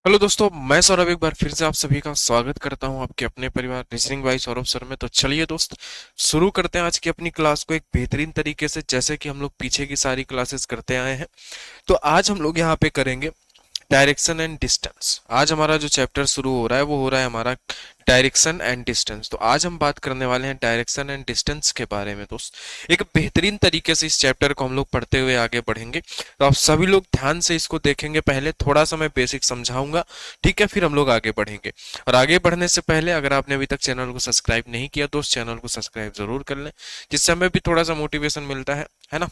Hello दोस्तों, मैं सौरभ एक बार फिर से आप सभी का स्वागत करता हूं आपके अपने परिवार रीजनिंग बाय सौरभ सर में। तो चलिए दोस्त, शुरू करते हैं आज की अपनी क्लास को एक बेहतरीन तरीके से, जैसे कि हम लोग पीछे की सारी क्लासेस करते आए हैं। तो आज हम लोग यहाँ पे करेंगे डायरेक्शन एंड डिस्टेंस। आज हमारा जो चैप्टर शुरू हो रहा है वो हो रहा है हमारा डायरेक्शन एंड डिस्टेंस। तो आज हम बात करने वाले हैं डायरेक्शन एंड डिस्टेंस के बारे में दोस्त। एक बेहतरीन तरीके से इस चैप्टर को हम लोग पढ़ते हुए आगे बढ़ेंगे। तो आप सभी लोग ध्यान से इसको देखेंगे। पहले थोड़ा सा मैं बेसिक समझाऊंगा, ठीक है, फिर हम लोग आगे बढ़ेंगे। और आगे बढ़ने से पहले अगर आपने अभी तक चैनल को सब्सक्राइब नहीं किया तो उस चैनल को सब्सक्राइब जरूर कर लें, जिससे हमें भी थोड़ा सा मोटिवेशन मिलता है ना।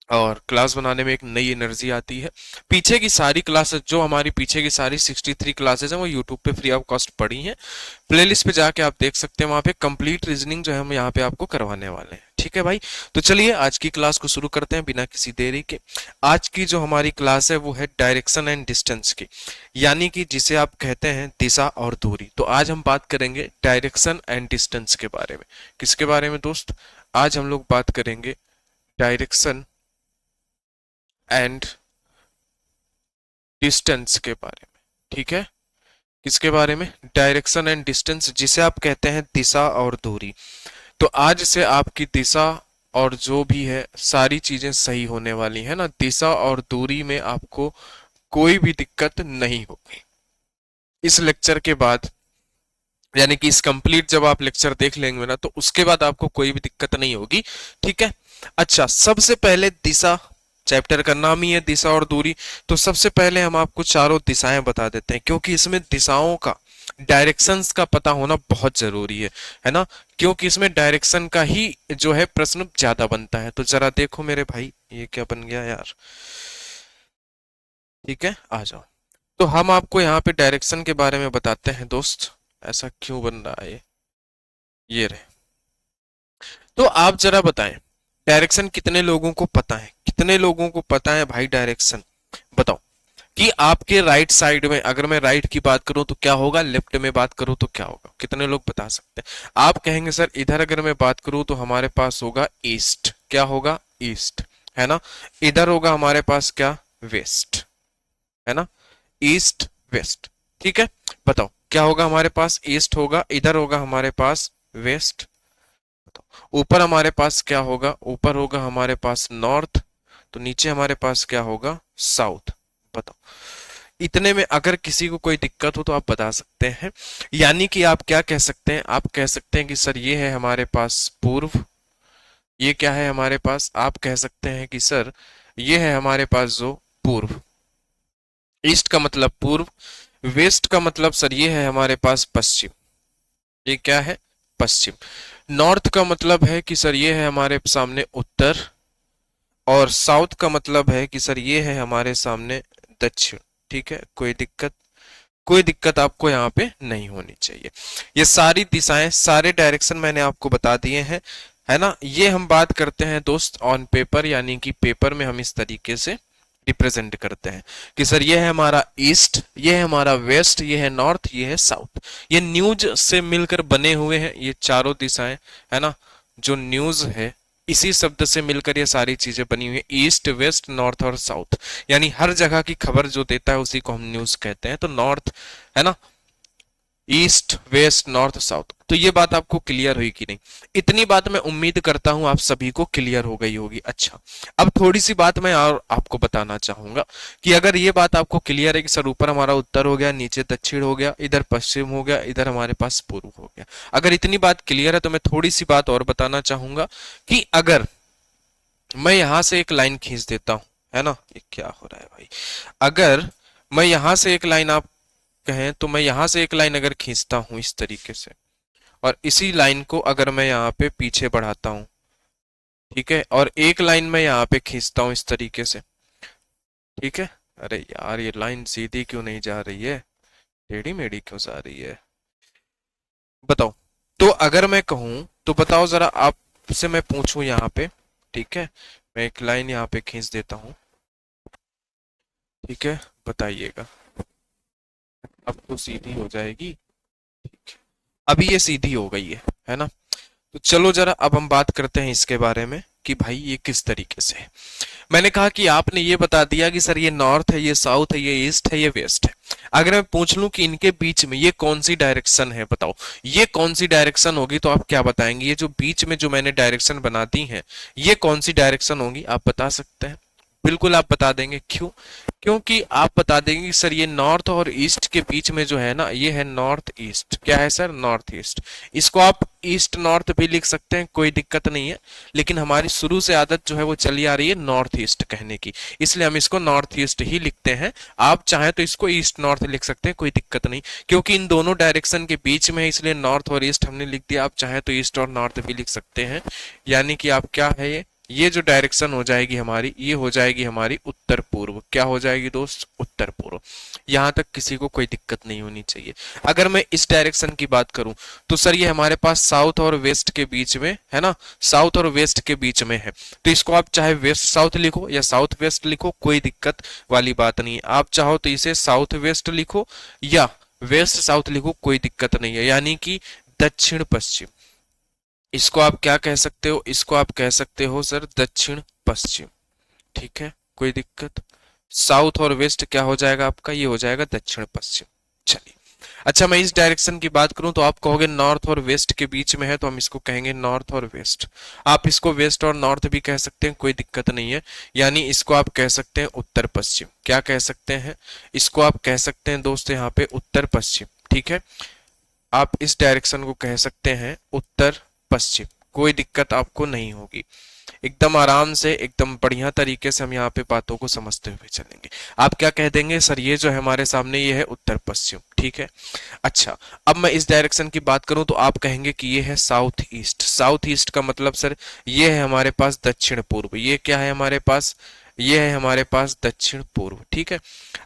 और क्लास बनाने में एक नई एनर्जी आती है। पीछे की सारी क्लासेस, जो हमारी पीछे की सारी 63 क्लासेस हैं, वो यूट्यूब पे फ्री ऑफ कॉस्ट पड़ी हैं। प्लेलिस्ट पे जाके आप देख सकते हैं, वहां पे कंप्लीट रीजनिंग जो है हम यहाँ पे आपको करवाने वाले हैं। ठीक है भाई, तो चलिए आज की क्लास को शुरू करते हैं बिना किसी देरी के। आज की जो हमारी क्लास है वो है डायरेक्शन एंड डिस्टेंस की, यानी कि जिसे आप कहते हैं दिशा और दूरी। तो आज हम बात करेंगे डायरेक्शन एंड डिस्टेंस के बारे में। किसके बारे में दोस्त? आज हम लोग बात करेंगे डायरेक्शन एंड डिस्टेंस के बारे में। ठीक है, किसके बारे में? डायरेक्शन एंड डिस्टेंस, जिसे आप कहते हैं दिशा और दूरी। तो आज से आपकी दिशा और जो भी है सारी चीजें सही होने वाली है ना। दिशा और दूरी में आपको कोई भी दिक्कत नहीं होगी इस लेक्चर के बाद। यानी कि इस कंप्लीट जब आप लेक्चर देख लेंगे ना, तो उसके बाद आपको कोई भी दिक्कत नहीं होगी। ठीक है। अच्छा, सबसे पहले दिशा, चैप्टर का नाम ही है दिशा और दूरी। तो सबसे पहले हम आपको चारों दिशाएं बता देते हैं, क्योंकि इसमें दिशाओं का, डायरेक्शंस का पता होना बहुत जरूरी है ना। क्योंकि इसमें डायरेक्शन का ही जो है प्रश्न ज्यादा बनता है। तो जरा देखो मेरे भाई, ये क्या बन गया यार। ठीक है, आ जाओ। तो हम आपको यहाँ पे डायरेक्शन के बारे में बताते हैं दोस्त। ऐसा क्यों बन रहा है ये रहे। तो आप जरा बताएं, डायरेक्शन कितने लोगों को पता है? कितने लोगों को पता है भाई डायरेक्शन? बताओ कि आपके राइट साइड में, अगर मैं राइट की बात करूं तो क्या होगा, लेफ्ट में बात करूं तो क्या होगा? कितने लोग बता सकते हैं? आप कहेंगे सर इधर अगर मैं बात करूं तो हमारे पास होगा ईस्ट। क्या होगा? ईस्ट, है ना। इधर होगा हमारे पास क्या? वेस्ट, है ना। ईस्ट वेस्ट, ठीक है। बताओ क्या होगा हमारे पास? ईस्ट होगा, इधर होगा हमारे पास वेस्ट। ऊपर हमारे पास क्या होगा? ऊपर होगा हमारे पास नॉर्थ। तो नीचे हमारे पास क्या होगा? साउथ। बताओ, इतने में अगर किसी को कोई दिक्कत हो तो आप बता सकते हैं। यानी कि आप क्या कह सकते हैं? आप कह सकते हैं कि सर ये है हमारे पास पूर्व। ये क्या है हमारे पास? आप कह सकते हैं कि सर ये है हमारे पास जो पूर्व। ईस्ट का मतलब पूर्व, वेस्ट का मतलब सर ये है हमारे पास पश्चिम। ये क्या है? पश्चिम। नॉर्थ का मतलब है कि सर ये है हमारे सामने उत्तर। और साउथ का मतलब है कि सर ये है हमारे सामने दक्षिण। ठीक है, कोई दिक्कत? कोई दिक्कत आपको यहाँ पे नहीं होनी चाहिए। ये सारी दिशाएं, सारे डायरेक्शन मैंने आपको बता दिए हैं, है ना। ये हम बात करते हैं दोस्त ऑन पेपर, यानी कि पेपर में हम इस तरीके से रिप्रेजेंट करते हैं कि सर ये है हमारा ईस्ट, ये है हमारा वेस्ट, ये है नॉर्थ, ये है साउथ। ये न्यूज से मिलकर बने हुए हैं ये चारों दिशाएं, है ना। जो न्यूज है इसी शब्द से मिलकर ये सारी चीजें बनी हुई है, ईस्ट वेस्ट नॉर्थ और साउथ। यानी हर जगह की खबर जो देता है उसी को हम न्यूज कहते हैं। तो नॉर्थ, है ना, ईस्ट वेस्ट नॉर्थ साउथ। तो ये बात आपको क्लियर हुई कि नहीं? इतनी बात मैं उम्मीद करता हूं आप सभी को क्लियर हो गई होगी। अच्छा, अब थोड़ी सी बात मैं और आपको बताना चाहूंगा कि अगर ये बात आपको क्लियर है कि सर ऊपर हमारा उत्तर हो गया, नीचे दक्षिण हो गया, इधर पश्चिम हो गया, इधर हमारे पास पूर्व हो गया, अगर इतनी बात क्लियर है तो मैं थोड़ी सी बात और बताना चाहूंगा कि अगर मैं यहां से एक लाइन खींच देता हूं, है ना। ये क्या हो रहा है भाई? अगर मैं यहां से एक लाइन, आप कहें तो मैं यहां से एक लाइन अगर खींचता हूं इस तरीके से, और इसी लाइन को अगर मैं यहाँ पे पीछे बढ़ाता हूं, ठीक है, और एक लाइन मैं यहाँ पे खींचता हूं इस तरीके से, ठीक है। अरे यार, ये लाइन सीधी क्यों नहीं जा रही है? टेढ़ी मेढ़ी क्यों जा रही है? बताओ। तो अगर मैं कहूं तो बताओ जरा, आपसे मैं पूछूं यहाँ पे, ठीक है, मैं एक लाइन यहाँ पे खींच देता हूँ, ठीक है, बताइएगा। अब तो सीधी हो जाएगी, ठीक है। अभी ये सीधी हो गई है ना। तो चलो जरा अब हम बात करते हैं इसके बारे में कि भाई ये किस तरीके से है। मैंने कहा कि आपने ये बता दिया कि सर ये नॉर्थ है, ये साउथ है, ये ईस्ट है, ये वेस्ट है। अगर मैं पूछ लूं कि इनके बीच में ये कौन सी डायरेक्शन है, बताओ ये कौन सी डायरेक्शन होगी, तो आप क्या बताएंगे? ये जो बीच में जो मैंने डायरेक्शन बना दी है, ये कौन सी डायरेक्शन होगी, आप बता सकते हैं? बिल्कुल आप बता देंगे। क्यों? क्योंकि आप बता देंगे कि सर ये नॉर्थ और ईस्ट के बीच में जो है ना, ये है नॉर्थ ईस्ट। क्या है सर? North east. इसको आप ईस्ट नॉर्थ भी लिख सकते हैं, कोई दिक्कत नहीं है, लेकिन हमारी शुरू से आदत जो है वो चली आ रही है नॉर्थ ईस्ट कहने की, इसलिए हम इसको नॉर्थ ईस्ट ही लिखते हैं। आप चाहें तो इसको ईस्ट नॉर्थ लिख सकते हैं, कोई दिक्कत नहीं, क्योंकि इन दोनों डायरेक्शन के बीच में है, इसलिए नॉर्थ और ईस्ट हमने लिख दिया। आप चाहें तो ईस्ट और नॉर्थ भी लिख सकते हैं, यानी कि आप क्या है, ये जो डायरेक्शन हो जाएगी हमारी, ये हो जाएगी हमारी उत्तर पूर्व। क्या हो जाएगी दोस्त? उत्तर पूर्व। यहां तक किसी को कोई दिक्कत नहीं होनी चाहिए। अगर मैं इस डायरेक्शन की बात करूं तो सर ये हमारे पास साउथ और वेस्ट के बीच में है ना, साउथ और वेस्ट के बीच में है, तो इसको आप चाहे वेस्ट साउथ लिखो या साउथ वेस्ट लिखो, कोई दिक्कत वाली बात नहीं है। आप चाहो तो इसे साउथ वेस्ट लिखो या वेस्ट साउथ लिखो, कोई दिक्कत नहीं है, यानी कि दक्षिण पश्चिम। इसको आप क्या कह सकते हो? इसको आप कह सकते हो सर दक्षिण पश्चिम। ठीक है, कोई दिक्कत? साउथ और वेस्ट क्या हो जाएगा आपका? ये हो जाएगा दक्षिण पश्चिम। चलिए, अच्छा मैं इस डायरेक्शन की बात करूं तो आप कहोगे नॉर्थ और वेस्ट के बीच में है, तो हम इसको कहेंगे नॉर्थ और वेस्ट। आप इसको वेस्ट और नॉर्थ भी कह सकते हैं, कोई दिक्कत नहीं है, यानी इसको आप कह सकते हैं उत्तर पश्चिम। क्या कह सकते हैं? इसको आप कह सकते हैं दोस्त यहाँ पे उत्तर पश्चिम। ठीक है, आप इस डायरेक्शन को कह सकते हैं उत्तर पश्चिम, कोई दिक्कत आपको नहीं होगी। एकदम आराम से, एकदम बढ़िया तरीके से हम यहाँ पे बातों को समझते हुए चलेंगे। आप क्या कह देंगे? सर ये जो है हमारे सामने ये है उत्तर पश्चिम। ठीक है, अच्छा अब मैं इस डायरेक्शन की बात करूं तो आप कहेंगे कि ये है साउथ ईस्ट। साउथ ईस्ट का मतलब सर ये है हमारे पास दक्षिण पूर्व। ये क्या है हमारे पास? ये है हमारे पास दक्षिण पूर्व। ठीक है,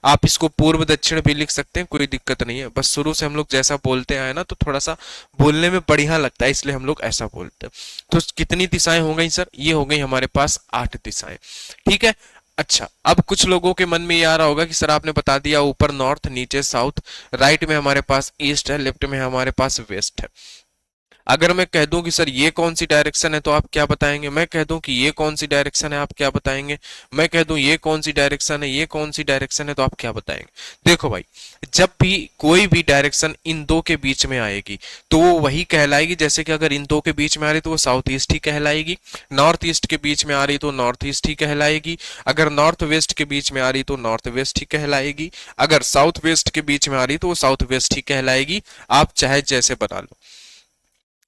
आप इसको पूर्व दक्षिण भी लिख सकते हैं, कोई दिक्कत नहीं है, बस शुरू से हम लोग जैसा बोलते आए ना, तो थोड़ा सा बोलने में बढ़िया लगता है, इसलिए हम लोग ऐसा बोलते हैं। तो कितनी दिशाएं हो गई सर? ये हो गई हमारे पास 8 दिशाएं। ठीक है, अच्छा अब कुछ लोगों के मन में ये आ रहा होगा कि सर आपने बता दिया ऊपर नॉर्थ, नीचे साउथ, राइट में हमारे पास ईस्ट है, लेफ्ट में हमारे पास वेस्ट है। अगर मैं कह दूं कि सर ये कौन सी डायरेक्शन है, तो आप क्या बताएंगे? मैं कह दूं कि ये कौन सी डायरेक्शन है, आप क्या बताएंगे? मैं कह दूं ये कौन सी डायरेक्शन है, ये कौन सी डायरेक्शन है, तो आप क्या बताएंगे? देखो भाई, जब भी कोई भी डायरेक्शन इन दो के बीच में आएगी तो वो वही कहलाएगी। जैसे कि अगर इन दो के बीच में आ रही तो वो साउथ ईस्ट ही कहलाएगी, नॉर्थ ईस्ट के बीच में आ रही तो नॉर्थ ईस्ट ही कहलाएगी, अगर नॉर्थ वेस्ट के बीच में आ रही तो नॉर्थ वेस्ट ही कहलाएगी, अगर साउथ वेस्ट के बीच में आ रही तो वो साउथ वेस्ट ही कहलाएगी। आप चाहे जैसे बना लो,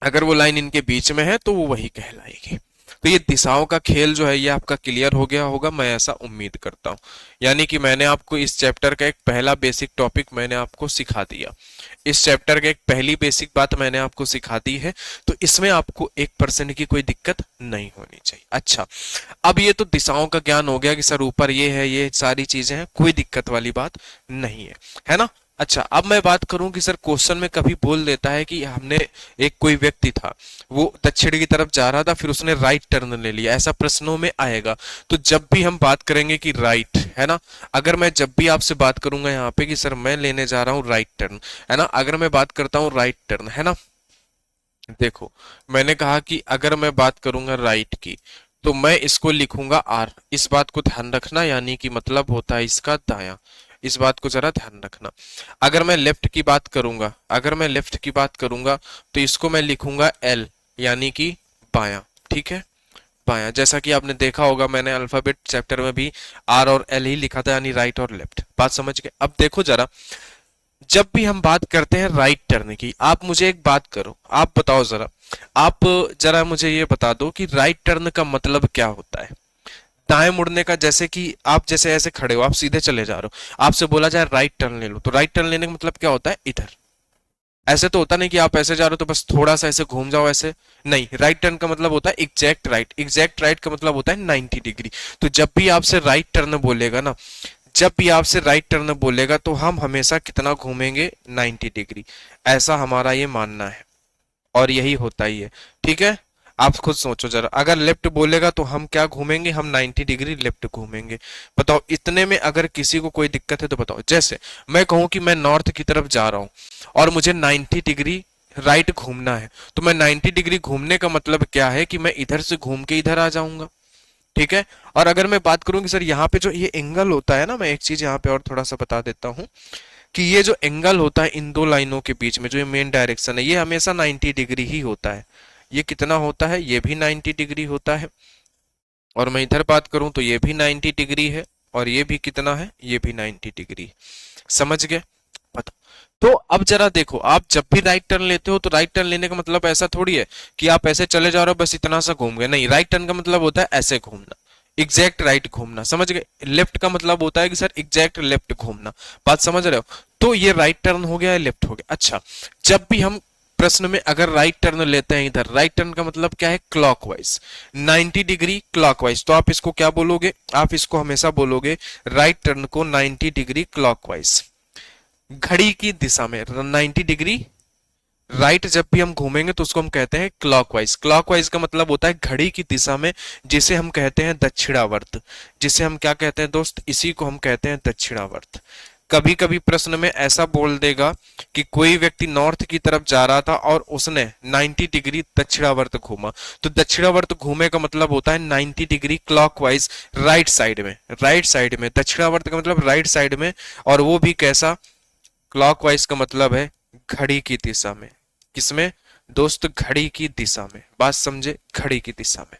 अगर वो लाइन इनके बीच में है तो वो वही कहलाएगी। तो ये दिशाओं का खेल जो है ये आपका क्लियर हो गया होगा, मैं ऐसा उम्मीद करता हूँ। यानी कि मैंने आपको इस चैप्टर का एक पहला बेसिक टॉपिक मैंने आपको सिखा दिया, इस चैप्टर का एक पहली बेसिक बात मैंने आपको सिखा दी है, तो इसमें आपको 1% की कोई दिक्कत नहीं होनी चाहिए। अच्छा, अब ये तो दिशाओं का ज्ञान हो गया कि सर ऊपर ये है, ये सारी चीजें हैं, कोई दिक्कत वाली बात नहीं है ना? अच्छा अब मैं बात करूं कि सर क्वेश्चन में कभी बोल देता है कि हमने, एक कोई व्यक्ति था वो दक्षिण की तरफ जा रहा था, फिर उसने राइट टर्न ले लिया, ऐसा प्रश्नों में आएगा। तो जब भी हम बात करेंगे कि राइट है ना, अगर मैं जब भी आपसे बात करूंगा यहाँ पे कि सर मैं लेने जा रहा हूँ राइट टर्न है ना, अगर मैं बात करता हूँ राइट टर्न है ना, देखो मैंने कहा कि अगर मैं बात करूंगा राइट की तो मैं इसको लिखूंगा आर, इस बात को ध्यान रखना, यानी कि मतलब होता है इसका दायां, इस बात को जरा ध्यान रखना। अगर मैं लेफ्ट की बात करूंगा, अगर मैं लेफ्ट की बात करूंगा तो इसको मैं लिखूंगा एल, यानी कि बायां। ठीक है, बायां, जैसा कि आपने देखा होगा मैंने अल्फाबेट चैप्टर में भी आर और एल ही लिखा था, यानी राइट और लेफ्ट। बात समझ गए? अब देखो जरा, जब भी हम बात करते हैं राइट टर्न की, आप मुझे एक बात करो, आप बताओ जरा, आप जरा मुझे ये बता दो कि राइट टर्न का मतलब क्या होता है? दाएं मुड़ने का, जैसे कि आप जैसे ऐसे खड़े हो, आप सीधे चले जा रहे हो, आपसे बोला जाए राइट टर्न ले लो, तो राइट टर्न लेने का मतलब क्या होता है? इधर। ऐसे तो होता नहीं कि आप ऐसे जा रहे हो तो बस थोड़ा सा ऐसे घूम जाओ, ऐसे नहीं। राइट टर्न का मतलब होता है एग्जैक्ट राइट, एग्जैक्ट राइट का मतलब होता है 90 डिग्री। तो जब भी आपसे राइट टर्न बोलेगा ना, जब भी आपसे राइट टर्न बोलेगा तो हम हमेशा कितना घूमेंगे? 90 डिग्री, ऐसा हमारा ये मानना है, और यही होता ही है। ठीक है, आप खुद सोचो जरा, अगर लेफ्ट बोलेगा तो हम क्या घूमेंगे? हम 90 डिग्री लेफ्ट घूमेंगे। बताओ, इतने में अगर किसी को कोई दिक्कत है तो बताओ। जैसे मैं कहूं कि मैं नॉर्थ की तरफ जा रहा हूं और मुझे 90 डिग्री राइट घूमना है, तो मैं 90 डिग्री घूमने का मतलब क्या है कि मैं इधर से घूम के इधर आ जाऊंगा। ठीक है, और अगर मैं बात करूं कि सर यहाँ पे जो ये एंगल होता है ना, मैं एक चीज यहाँ पे और थोड़ा सा बता देता हूँ, कि ये जो एंगल होता है इन दो लाइनों के बीच में, जो ये मेन डायरेक्शन है, ये हमेशा 90 डिग्री ही होता है। ये कितना होता है, ये भी 90 डिग्री होता है। और मैं इधर बात करूं तो ये भी 90 डिग्री है, और ये भी कितना है, ये भी 90 डिग्री। समझ गए? पता। तो अब जरा देखो, आप जब भी राइट टर्न लेते हो तो राइट टर्न लेने का मतलब ऐसा थोड़ी है कि आप ऐसे चले जा रहे हो बस इतना सा घूम गए। नहीं, राइट टर्न का मतलब होता है ऐसे घूमना, एग्जैक्ट राइट घूमना। समझ गए? लेफ्ट का मतलब होता है कि सर एग्जैक्ट लेफ्ट घूमना। बात समझ रहे हो? तो ये राइट टर्न हो गया, लेफ्ट हो गया। अच्छा, जब भी हम प्रश्न में अगर राइट टर्न लेते हैं, इधर राइट टर्न का मतलब क्या है, क्लॉकवाइज, 90 डिग्री क्लॉकवाइज। तो आप इसको क्या बोलोगे, आप इसको हमेशा बोलोगे राइट टर्न को 90 डिग्री क्लॉकवाइज, घड़ी की दिशा में 90 डिग्री राइट। जब भी हम घूमेंगे तो उसको हम कहते हैं क्लॉकवाइज। क्लॉकवाइज का मतलब होता है घड़ी की दिशा में, जिसे हम कहते हैं दक्षिणावर्त। जिसे हम क्या कहते हैं दोस्त, इसी को हम कहते हैं दक्षिणावर्त। कभी कभी प्रश्न में ऐसा बोल देगा कि कोई व्यक्ति नॉर्थ की तरफ जा रहा था और उसने 90 डिग्री दक्षिणावर्त घूमा। तो दक्षिणावर्त घूमे का मतलब होता है 90 डिग्री क्लॉकवाइज राइट साइड में, राइट साइड में। दक्षिणावर्त का मतलब राइट साइड में, और वो भी कैसा, क्लॉकवाइज का मतलब है घड़ी की दिशा में। किसमें दोस्त, घड़ी की दिशा में। बात समझे, घड़ी की दिशा में।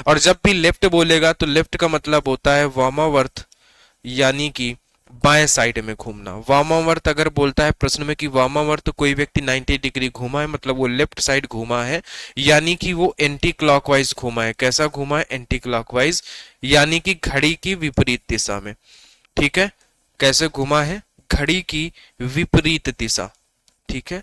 और जब भी लेफ्ट बोलेगा तो लेफ्ट का मतलब होता है वामावर्त, यानी कि बाएं साइड में घूमना। वामावर्त अगर बोलता है प्रश्न में कि वामावर्त कोई व्यक्ति 90 डिग्री घूमा है, मतलब वो लेफ्ट साइड घूमा है, यानी कि वो एंटी क्लॉकवाइज घूमा है। कैसा घूमा है, एंटी क्लॉकवाइज, यानी कि घड़ी की विपरीत दिशा में। ठीक है, कैसे घुमा है, घड़ी की विपरीत दिशा। ठीक है,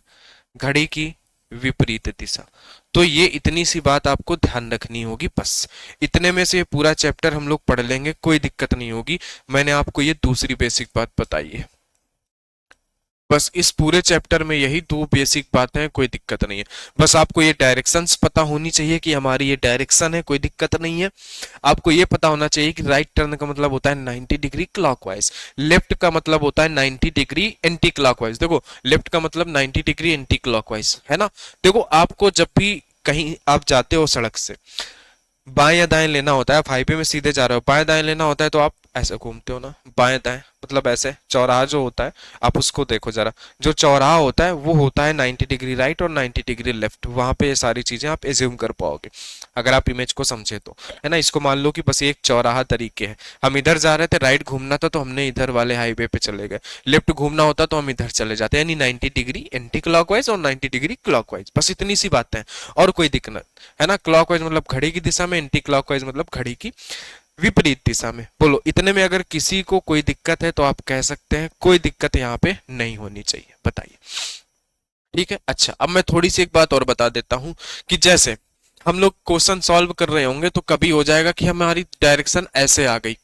घड़ी की विपरीत दिशा। तो ये इतनी सी बात आपको ध्यान रखनी होगी, बस इतने में से ये पूरा चैप्टर हम लोग पढ़ लेंगे, कोई दिक्कत नहीं होगी। मैंने आपको ये दूसरी बेसिक बात बताई है। बस इस पूरे चैप्टर में यही दो बेसिक बातें हैं, कोई दिक्कत नहीं है। बस आपको ये डायरेक्शंस पता होनी चाहिए कि हमारी ये डायरेक्शन है, कोई दिक्कत नहीं है। आपको ये पता होना चाहिए कि राइट टर्न का मतलब होता है 90 डिग्री क्लॉकवाइज, लेफ्ट का मतलब होता है 90 डिग्री एंटी क्लॉकवाइज। देखो, लेफ्ट का मतलब 90 डिग्री एंटी क्लॉकवाइज है ना। देखो, आपको जब भी कहीं आप जाते हो सड़क से, बाएं या दाएं लेना होता है, आप हाईवे में सीधे जा रहे हो, बाएं दाएं लेना होता है तो आप ऐसे घूमते हो ना, बाएं दाएं मतलब ऐसे। चौराहा जो होता है, आप उसको देखो जरा, जो चौराहा होता है वो होता है 90 डिग्री राइट और 90 डिग्री लेफ्ट। वहां पे ये सारी चीजें आप एज्यूम कर पाओगे अगर आप इमेज को समझे तो, है ना। इसको मान लो कि बस एक चौराहा तरीके है। हम इधर जा रहे थे, राइट घूमना था तो हमने इधर वाले हाईवे पे चले गए, लेफ्ट घूमना होता तो हम इधर चले जाते, यानी 90 डिग्री एंटी क्लॉकवाइज और 90 डिग्री क्लॉकवाइज। बस इतनी सी बातें हैं, और कोई दिक्कत है ना। क्लॉकवाइज मतलब घड़ी की दिशा में, एंटी क्लॉकवाइज मतलब घड़ी की विपरीत दिशा में। बोलो, इतने में अगर किसी को कोई दिक्कत है तो आप कह सकते हैं कोई दिक्कत यहाँ पे नहीं होनी चाहिए। बताइए, ठीक है। अच्छा, अब मैं थोड़ी सी एक बात और बता देता हूं कि जैसे हम लोग क्वेश्चन सॉल्व कर रहे होंगे तो कभी हो जाएगा कि हमारी डायरेक्शन ऐसे आ गई,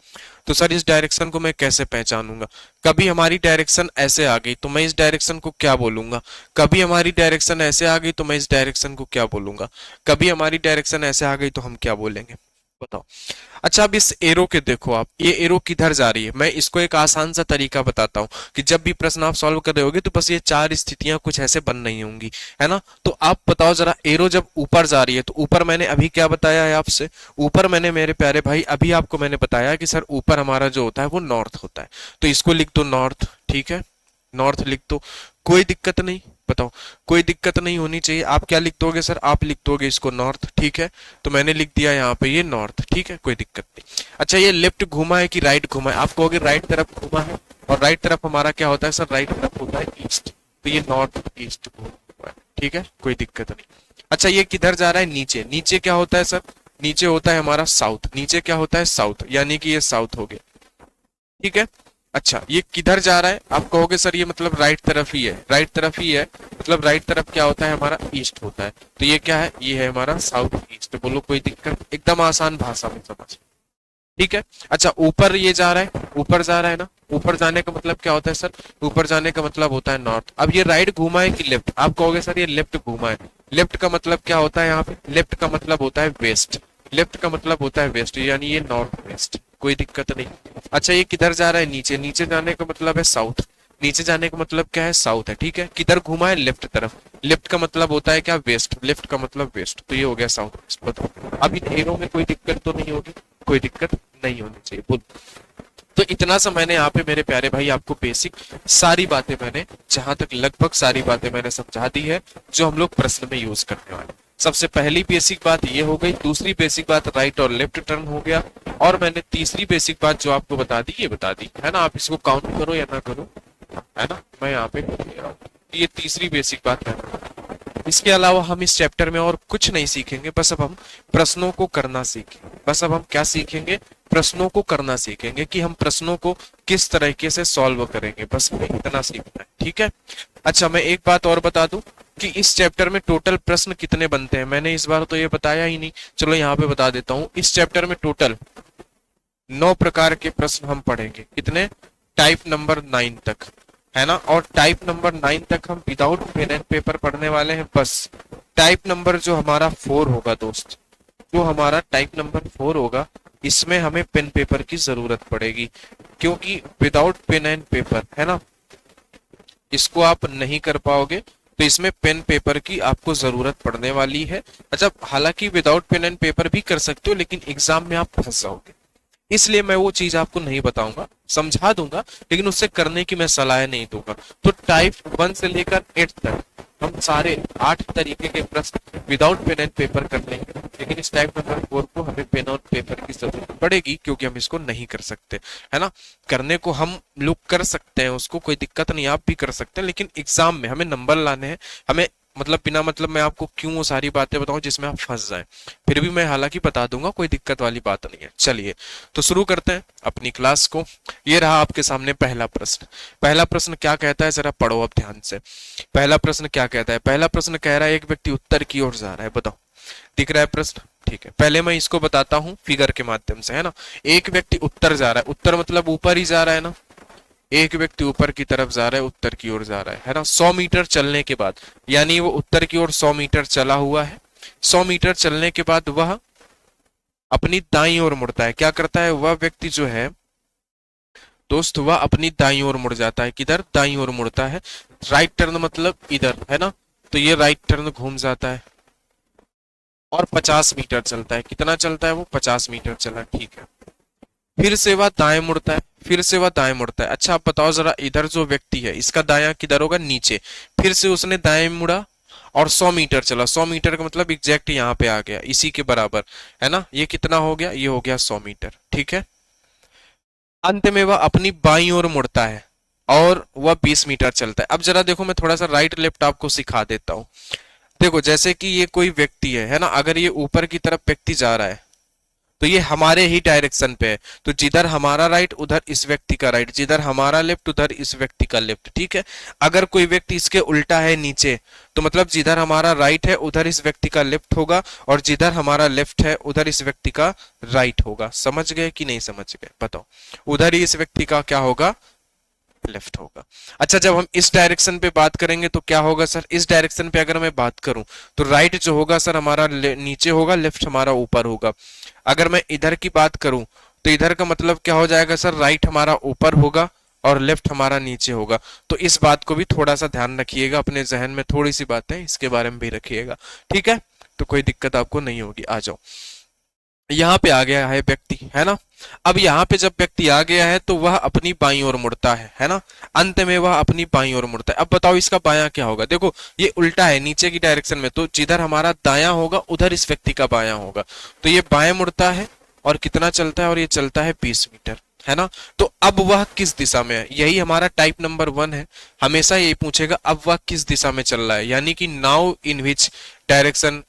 तो सर इस डायरेक्शन को मैं कैसे पहचानूंगा। कभी हमारी डायरेक्शन ऐसे आ गई तो मैं इस डायरेक्शन को क्या बोलूंगा। कभी हमारी डायरेक्शन ऐसे आ गई तो मैं इस डायरेक्शन को क्या बोलूंगा। कभी हमारी डायरेक्शन ऐसे आ गई तो हम क्या बोलेंगे, बताओ। अच्छा, अब इस एरो के देखो, आप ये एरो किधर जा रही है। मैं इसको एक आसान सा तरीका बताता हूँ कि जब भी प्रश्न आप सॉल्व कर रहे होगे तो बस ये चार स्थितियां कुछ ऐसे बन रही होंगी, है ना। तो आप बताओ जरा, एरो जब ऊपर जा रही है तो ऊपर मैंने अभी क्या बताया है आपसे, ऊपर मैंने मेरे प्यारे भाई अभी आपको मैंने बताया कि सर ऊपर हमारा जो होता है वो नॉर्थ होता है। तो इसको लिख दो नॉर्थ, ठीक है, नॉर्थ लिख दो, कोई दिक्कत नहीं। बताओ, कोई दिक्कत नहीं होनी चाहिए। आप क्या लिख दोगे सर, आप लिख दोगे इसको नॉर्थ, ठीक है। तो मैंने लिख दिया यहाँ पे ये नॉर्थ, ठीक है, कोई दिक्कत नहीं। अच्छा, ये लेफ्ट घुमा है कि राइट घुमा है, आप कहोगे राइट तरफ घुमा है, और राइट तरफ हमारा क्या होता है सर, राइट तरफ होता है ईस्ट, तो ये नॉर्थ ईस्ट घुमा है, ठीक है, कोई दिक्कत नहीं। अच्छा, ये किधर जा रहा है, नीचे। नीचे क्या होता है सर, नीचे होता है हमारा साउथ। नीचे क्या होता है, साउथ, यानी कि ये साउथ हो गया, ठीक है। अच्छा, ये किधर जा रहा है, आप कहोगे सर ये मतलब राइट तरफ ही है, राइट तरफ ही है, मतलब राइट तरफ क्या होता है हमारा, ईस्ट होता है। तो ये क्या है, ये है हमारा साउथ ईस्ट। बोलो, कोई दिक्कत, एकदम आसान भाषा में समझ, ठीक है। अच्छा, ऊपर ये जा रहा है, ऊपर जा रहा है ना, ऊपर जाने का मतलब क्या होता है सर, ऊपर जाने का मतलब होता है नॉर्थ। अब ये राइट घूमा है कि लेफ्ट, आप कहोगे सर ये लेफ्ट घूमा है। लेफ्ट का मतलब क्या होता है यहाँ पे, लेफ्ट का मतलब होता है वेस्ट, लेफ्ट का मतलब होता है वेस्ट, यानी ये नॉर्थ वेस्ट, कोई दिक्कत नहीं। अच्छा, ये किधर जा रहा है, नीचे। नीचे जाने का मतलब है साउथ, नीचे जाने का मतलब क्या है, साउथ है, ठीक है। किधर घुमा है, लेफ्ट तरफ, लेफ्ट का मतलब होता है क्या, वेस्ट, लेफ्ट का मतलब वेस्ट, तो ये हो गया साउथ वेस्ट। बताओ, अब इन एरो में कोई दिक्कत तो नहीं होगी, कोई दिक्कत नहीं होनी चाहिए। बोल, तो इतना सा मैंने यहाँ पे मेरे प्यारे भाई आपको बेसिक सारी बातें मैंने, जहां तक लगभग सारी बातें मैंने समझा दी है जो हम लोग प्रश्न में यूज करने वाले। सबसे पहली बेसिक बात ये हो गई, दूसरी बेसिक बात राइट और लेफ्ट टर्न हो गया, और मैंने तीसरी बेसिक बात जो आपको बता दी ये बता दी है ना। आप इसको काउंट करो या ना करो, है ना, मैं यहाँ पे कर ले रहा हूँ। ये तीसरी बेसिक बात है। इसके अलावा हम इस चैप्टर में और कुछ नहीं सीखेंगे, बस अब हम प्रश्नों को करना सीखेंगे। बस अब हम क्या सीखेंगे, प्रश्नों को करना सीखेंगे कि हम प्रश्नों को किस तरीके से सॉल्व करेंगे, बस हमें इतना सीखना है, ठीक है। अच्छा, मैं एक बात और बता दूं कि इस चैप्टर में टोटल प्रश्न कितने बनते हैं, मैंने इस बार तो ये बताया ही नहीं, चलो यहाँ पे बता देता हूँ। इस चैप्टर में टोटल 9 प्रकार के प्रश्न हम पढ़ेंगे। कितने, टाइप नंबर 9 तक, है ना। और टाइप नंबर 9 तक हम विदाउट पेन एंड पेपर पढ़ने वाले हैं बस। टाइप नंबर जो हमारा 4 होगा दोस्त, जो हमारा टाइप नंबर 4 होगा, इसमें हमें पेन पेपर की जरूरत पड़ेगी, क्योंकि विदाउट पेन एंड पेपर, है ना, इसको आप नहीं कर पाओगे, तो इसमें पेन पेपर की आपको जरूरत पड़ने वाली है। अच्छा, हालांकि विदाउट पेन एंड पेपर भी कर सकते हो, लेकिन एग्जाम में आप फंस जाओगे, इसलिए मैं वो चीज आपको नहीं बताऊंगा, समझा दूंगा, लेकिन उससे करने की मैं सलाह नहीं दूंगा। तो टाइप 1 से लेकर 8 तक हम सारे 8 तरीके के प्रश्न विदाउट पेन एंड पेपर कर लेंगे, लेकिन इस टाइप नंबर 4 को हमें पेन और पेपर की जरूरत पड़ेगी, क्योंकि हम इसको नहीं कर सकते, है ना। करने को हम लोग कर सकते हैं, उसको कोई दिक्कत नहीं, आप भी कर सकते हैं, लेकिन एग्जाम में हमें नंबर लाने हैं, हमें मतलब बिना मतलब मैं आपको क्यों वो सारी बातें बताऊं जिसमें आप फंस जाएं। फिर भी मैं हालांकि बता दूंगा, कोई दिक्कत वाली बात नहीं है। चलिए तो शुरू करते हैं अपनी क्लास को। ये रहा आपके सामने पहला प्रश्न। पहला प्रश्न क्या कहता है, जरा पढ़ो अब ध्यान से। पहला प्रश्न क्या कहता है, पहला प्रश्न कह रहा है एक व्यक्ति उत्तर की ओर जा रहा है। बताओ, दिख रहा है प्रश्न, ठीक है। पहले मैं इसको बताता हूँ फिगर के माध्यम से, है ना। एक व्यक्ति उत्तर जा रहा है, उत्तर मतलब ऊपर ही जा रहा है ना, एक व्यक्ति ऊपर की तरफ जा रहा है, उत्तर की ओर जा रहा है ना। 100 मीटर चलने के बाद, यानी वो उत्तर की ओर 100 मीटर चला हुआ है। 100 मीटर चलने के बाद वह अपनी दाईं ओर मुड़ता है। क्या करता है वह व्यक्ति जो है दोस्त, वह अपनी दाईं ओर मुड़ जाता है। किधर, दाईं ओर मुड़ता है। राइट टर्न मतलब इधर, है ना, तो ये राइट टर्न घूम जाता है और 50 मीटर चलता है। कितना चलता है वो, 50 मीटर चला, ठीक है। फिर से वह दाएं मुड़ता है, फिर से वह दाएं मुड़ता है। अच्छा, आप बताओ जरा, इधर जो व्यक्ति है इसका दायां किधर होगा, नीचे। फिर से उसने दाएं मुड़ा और 100 मीटर चला। 100 मीटर का मतलब एग्जैक्ट यहाँ पे आ गया, इसी के बराबर, है ना। ये कितना हो गया, ये हो गया 100 मीटर, ठीक है। अंत में वह अपनी बाईं ओर मुड़ता है और वह 20 मीटर चलता है। अब जरा देखो, मैं थोड़ा सा राइट लेफ्ट आपको सिखा देता हूँ। देखो, जैसे कि ये कोई व्यक्ति है ना, अगर ये ऊपर की तरफ व्यक्ति जा रहा है तो ये हमारे ही डायरेक्शन पे है, तो जिधर हमारा राइट उधर इस व्यक्ति का राइट, जिधर हमारा लेफ्ट उधर इस व्यक्ति का लेफ्ट, ठीक है। अगर कोई व्यक्ति इसके उल्टा है नीचे, तो मतलब जिधर हमारा राइट है उधर इस व्यक्ति का लेफ्ट होगा, और जिधर हमारा लेफ्ट है उधर इस व्यक्ति का राइट होगा। समझ गए कि नहीं समझ गए, बताओ। उधर ही इस व्यक्ति का क्या होगा, लेफ्ट होगा। अच्छा, जब हम इस डायरेक्शन पे बात करेंगे तो क्या होगा सर, इस डायरेक्शन पे अगर मैं बात करूं तो राइट जो होगा सर हमारा नीचे होगा, लेफ्ट हमारा ऊपर होगा। अगर मैं इधर की बात करूं तो इधर का मतलब क्या हो जाएगा सर, राइट हमारा ऊपर होगा और लेफ्ट हमारा नीचे होगा। तो इस बात को भी थोड़ा सा ध्यान रखिएगा, अपने जहन में थोड़ी सी बातें इसके बारे में भी रखिएगा, ठीक है। तो कोई दिक्कत आपको नहीं होगी। आ जाओ, यहाँ पे आ गया है व्यक्ति, है ना। अब यहाँ पे जब व्यक्ति आ गया है तो वह अपनी बाईं ओर मुड़ता है ना। अंत में वह अपनी बाईं ओर मुड़ता है। अब बताओ इसका बायां क्या होगा। देखो, ये उल्टा है नीचे की डायरेक्शन में, तो जिधर हमारा दायां होगा उधर इस व्यक्ति का बायां होगा। तो ये बाएं मुड़ता है और कितना चलता है, और ये चलता है 20 मीटर, है ना। तो अब वह किस दिशा में है, यही हमारा टाइप नंबर 1 है। हमेशा यही पूछेगा अब वह किस दिशा में चल रहा है, यानी कि now in which direction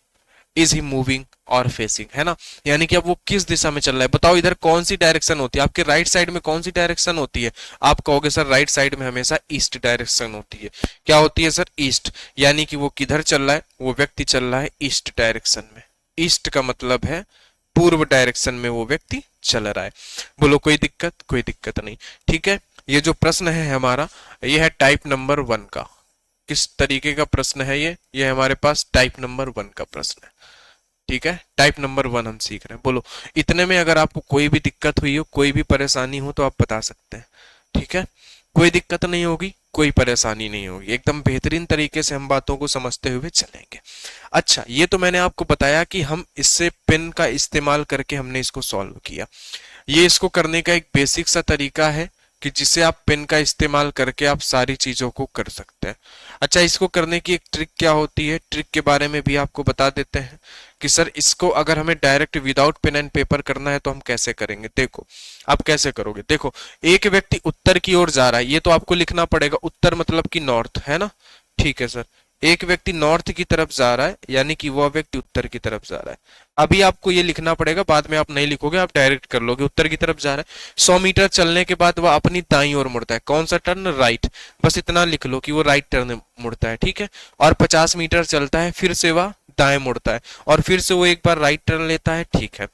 is he moving और फेसिंग, है ना। यानी कि अब वो किस दिशा में चल रहा है। बताओ इधर कौन सी डायरेक्शन होती है, आपके राइट साइड में कौन सी डायरेक्शन होती है। आप कहोगे सर राइट साइड में हमेशा ईस्ट डायरेक्शन होती है। क्या होती है सर, ईस्ट। यानी कि वो किधर चल रहा है, वो व्यक्ति चल रहा है ईस्ट डायरेक्शन में। ईस्ट का मतलब है पूर्व डायरेक्शन में वो व्यक्ति चल रहा है। बोलो कोई दिक्कत, कोई दिक्कत नहीं, ठीक है। ये जो प्रश्न है हमारा, ये है टाइप नंबर 1 का। किस तरीके का प्रश्न है ये हमारे पास टाइप नंबर 1 का प्रश्न है, ठीक है। टाइप नंबर 1 हम सीख रहे हैं। बोलो, इतने में अगर आपको कोई भी दिक्कत हुई हो, कोई भी परेशानी हो तो आप बता सकते हैं, ठीक है। कोई दिक्कत नहीं होगी, कोई परेशानी नहीं होगी, एकदम बेहतरीन तरीके से हम बातों को समझते हुए चलेंगे। अच्छा, ये तो मैंने आपको बताया कि हम इससे पेन का इस्तेमाल करके हमने इसको सॉल्व किया। ये इसको करने का एक बेसिक सा तरीका है कि जिसे आप पेन का इस्तेमाल करके आप सारी चीजों को कर सकते हैं। अच्छा, इसको करने की एक ट्रिक क्या होती है, ट्रिक के बारे में भी आपको बता देते हैं कि सर इसको अगर हमें direct without pen and paper करना है तो हम कैसे करेंगे। देखो आप कैसे करोगे, देखो एक व्यक्ति उत्तर की ओर जा रहा है, ये तो आपको लिखना पड़ेगा, उत्तर मतलब कि नॉर्थ, है ना। ठीक है सर, एक व्यक्ति नॉर्थ की तरफ जा रहा है यानी कि वह व्यक्ति उत्तर की तरफ जा रहा है। अभी आपको ये लिखना पड़ेगा, बाद में आप नहीं लिखोगे, आप डायरेक्ट कर लोगे, उत्तर की तरफ जा रहा है। 100 मीटर चलने के बाद वह अपनी दाईं ओर मुड़ता है, कौन सा टर्न, राइट। बस इतना लिख लो कि वो राइट टर्न मुड़ता है, ठीक है। और 50 मीटर चलता है, फिर से वह दाएं मुड़ता है, और फिर से वो एक बार राइट टर्न लेता है, ठीक है।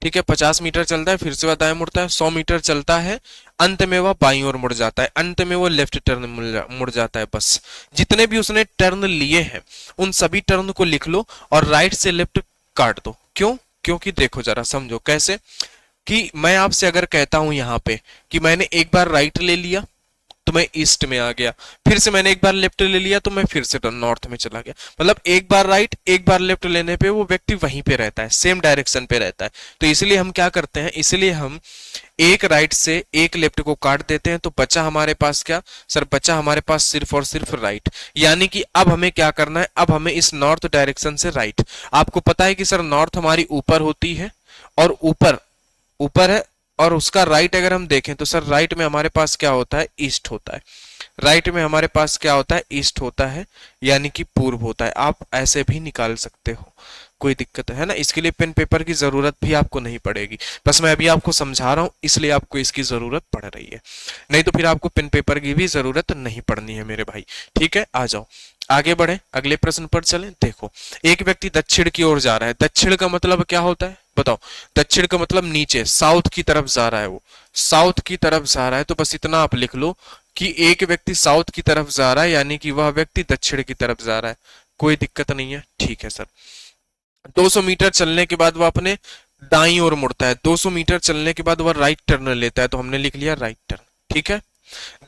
ठीक है, 50 मीटर चलता है, फिर से वह दाएं मुड़ता है, 100 मीटर चलता है, अंत में वह बाईं ओर मुड़ जाता है, अंत में वो लेफ्ट टर्न मुड़ जाता है। बस जितने भी उसने टर्न लिए हैं उन सभी टर्न को लिख लो और राइट से लेफ्ट काट दो। क्यों, क्योंकि देखो जरा समझो कैसे, कि मैं आपसे अगर कहता हूं यहां पे कि मैंने एक बार राइट ले लिया तो मैं ईस्ट में आ गया, फिर से मैंने एक बार लेफ्ट ले लिया तो मैं फिर से नॉर्थ में चला गया, मतलब एक बार राइट एक बार लेफ्ट लेने पे वो व्यक्ति वहीं पे रहता है, सेम डायरेक्शन पे रहता है। तो इसलिए हम क्या करते हैं, इसलिए हम एक राइट से एक लेफ्ट को काट देते हैं, तो बचा हमारे पास क्या सर, बचा हमारे पास सिर्फ और सिर्फ राइट। यानी कि अब हमें क्या करना है, अब हमें इस नॉर्थ डायरेक्शन से राइट, आपको पता है कि सर नॉर्थ हमारी ऊपर होती है और ऊपर ऊपर है, और उसका राइट अगर हम देखें तो सर राइट में हमारे पास क्या होता है, ईस्ट होता है। राइट में हमारे पास क्या होता है, ईस्ट होता है, यानी कि पूर्व होता है। आप ऐसे भी निकाल सकते हो, कोई दिक्कत है ना, इसके लिए पेन पेपर की जरूरत भी आपको नहीं पड़ेगी, बस मैं अभी आपको समझा रहा हूं इसलिए आपको इसकी जरूरत पड़ रही है, नहीं तो फिर आपको पेन पेपर की भी जरूरत नहीं पड़नी है मेरे भाई। ठीक है, आ जाओ आगे बढ़े, अगले प्रश्न पर चलें। देखो एक व्यक्ति दक्षिण की ओर जा रहा है, दक्षिण का मतलब क्या होता है बताओ, दक्षिण का मतलब नीचे, साउथ की तरफ जा रहा है, वो साउथ की तरफ जा रहा है, तो बस इतना आप लिख लो कि एक व्यक्ति साउथ की तरफ जा रहा है यानी कि वह व्यक्ति दक्षिण की तरफ जा रहा है, कोई दिक्कत नहीं है। ठीक है सर, 200 मीटर चलने के बाद वह अपने दाईं ओर मुड़ता है, 200 मीटर चलने के बाद वह राइट टर्न लेता है, तो हमने लिख लिया राइट टर्न, ठीक है,